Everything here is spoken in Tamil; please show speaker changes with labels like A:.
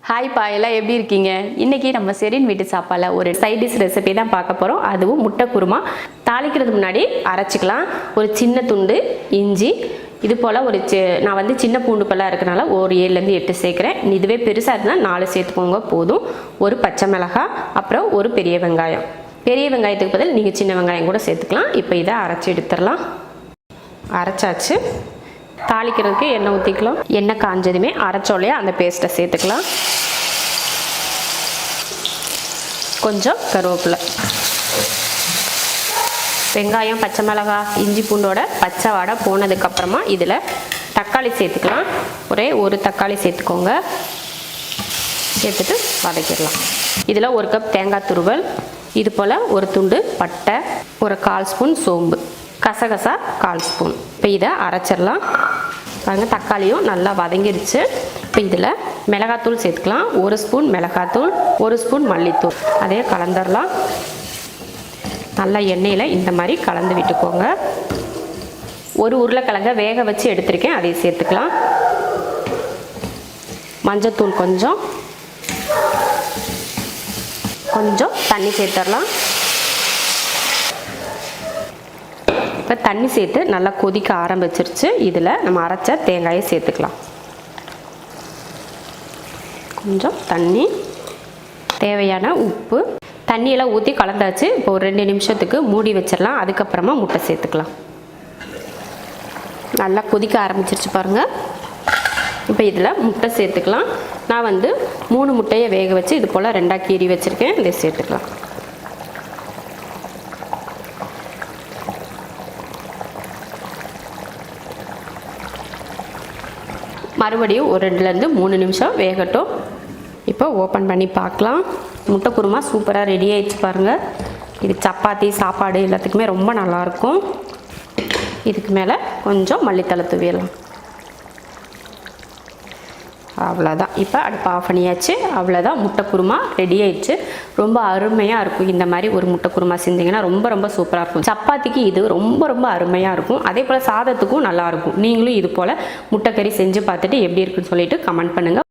A: ஹாய் பா, எல்லாம் எப்படி இருக்கீங்க? இன்றைக்கி நம்ம செரின் வீட்டு சாப்பாடில் ஒரு சைட் டிஷ் ரெசிபி தான் பார்க்க போகிறோம். அதுவும் முட்டை குருமா. தாளிக்கிறதுக்கு முன்னாடி அரைச்சிக்கலாம். ஒரு சின்ன துண்டு இஞ்சி, இது போல் நான் வந்து சின்ன பூண்டு பல்லாக இருக்கனால ஒரு 7லேருந்து 8 சேர்க்குறேன். இதுவே பெருசாக இருந்தால் 4 சேர்த்துக்கோங்க போதும். ஒரு பச்சை மிளகாய், அப்புறம் ஒரு பெரிய வெங்காயம். பெரிய வெங்காயத்துக்கு பதில் நீங்கள் சின்ன வெங்காயம் கூட சேர்த்துக்கலாம். இப்போ இதை அரைச்சி எடுத்துடலாம். அரைச்சாச்சு. தாளிக்கிறதுக்கு எண்ணெய் ஊற்றிக்கலாம். எண்ணெய் காஞ்சதுமே அரைச்சோலையே அந்த பேஸ்ட்டை சேர்த்துக்கலாம். கொஞ்சம் கருவேப்பிலை, வெங்காயம், பச்சை மிளகாய், இஞ்சி பூண்டோட பச்சை வாடை போனதுக்கப்புறமா இதில் தக்காளி சேர்த்துக்கலாம். ஒரு தக்காளி சேர்த்துக்கோங்க. சேர்த்துட்டு வதக்கிடலாம். இதில் 1 கப் தேங்காய் துருவல், இது போல் ஒரு துண்டு பட்டை, ஒரு 1/4 ஸ்பூன் சோம்பு, கசகசா 1/4 ஸ்பூன். இப்போ இதை அரைச்சிடலாம். பாருங்கள், தக்காளியும் நல்லா வதங்கிடுச்சு. இப்போ இதில் மிளகாத்தூள் சேர்த்துக்கலாம். 1 ஸ்பூன் மிளகாத்தூள், 1 ஸ்பூன் மல்லித்தூள். அதே கலந்துடலாம். நல்லா எண்ணெயில் இந்த மாதிரி கலந்து விட்டுக்கோங்க. ஒரு உருளைக்கிழங்க வேக வச்சு எடுத்திருக்கேன், அதை சேர்த்துக்கலாம். மஞ்சத்தூள் கொஞ்சம் தண்ணி சேர்த்துடலாம். இப்போ தண்ணி சேர்த்து நல்லா கொதிக்க ஆரம்பிச்சிருச்சு. இதில் நம்ம அரைச்ச தேங்காயை சேர்த்துக்கலாம். கொஞ்சம் தண்ணி, தேவையான உப்பு, தண்ணியெல்லாம் ஊற்றி கலந்தாச்சு. இப்போ ஒரு 2 நிமிஷத்துக்கு மூடி வச்சிடலாம். அதுக்கப்புறமா முட்டை சேர்த்துக்கலாம். நல்லா கொதிக்க ஆரம்பிச்சிருச்சு பாருங்கள். இப்போ இதில் முட்டை சேர்த்துக்கலாம். நான் வந்து 3 முட்டையை வேக வச்சு இது போல் 2ஆக கீறி வச்சுருக்கேன். இதை சேர்த்துக்கலாம். மறுபடியும் ஒரு 2லேருந்து 3 நிமிஷம் வேகட்டும். இப்போ ஓப்பன் பண்ணி பார்க்கலாம். முட்டை குருமா சூப்பராக ரெடி ஆகிடுச்சு பாருங்கள். இது சப்பாத்தி, சாப்பாடு எல்லாத்துக்குமே ரொம்ப நல்லாயிருக்கும். இதுக்கு மேலே கொஞ்சம் மல்லித்தழை தூவிடலாம். அவ்வளோதான். இப்போ அடுப்பு ஆஃப் பண்ணியாச்சு. அவ்வளோதான், முட்டை குருமா ரெடி ஆயிடுச்சு. ரொம்ப அருமையாக இருக்கும். இந்த மாதிரி ஒரு முட்டை குருமா செஞ்சிங்கன்னா ரொம்ப சூப்பராக இருக்கும். சப்பாத்திக்கு இது ரொம்ப அருமையாக இருக்கும். அதே போல் சாதத்துக்கும் நல்லாயிருக்கும். நீங்களும் இது போல் முட்டைக்கறி செஞ்சு பார்த்துட்டு எப்படி இருக்குன்னு சொல்லிட்டு கமெண்ட் பண்ணுங்கள்.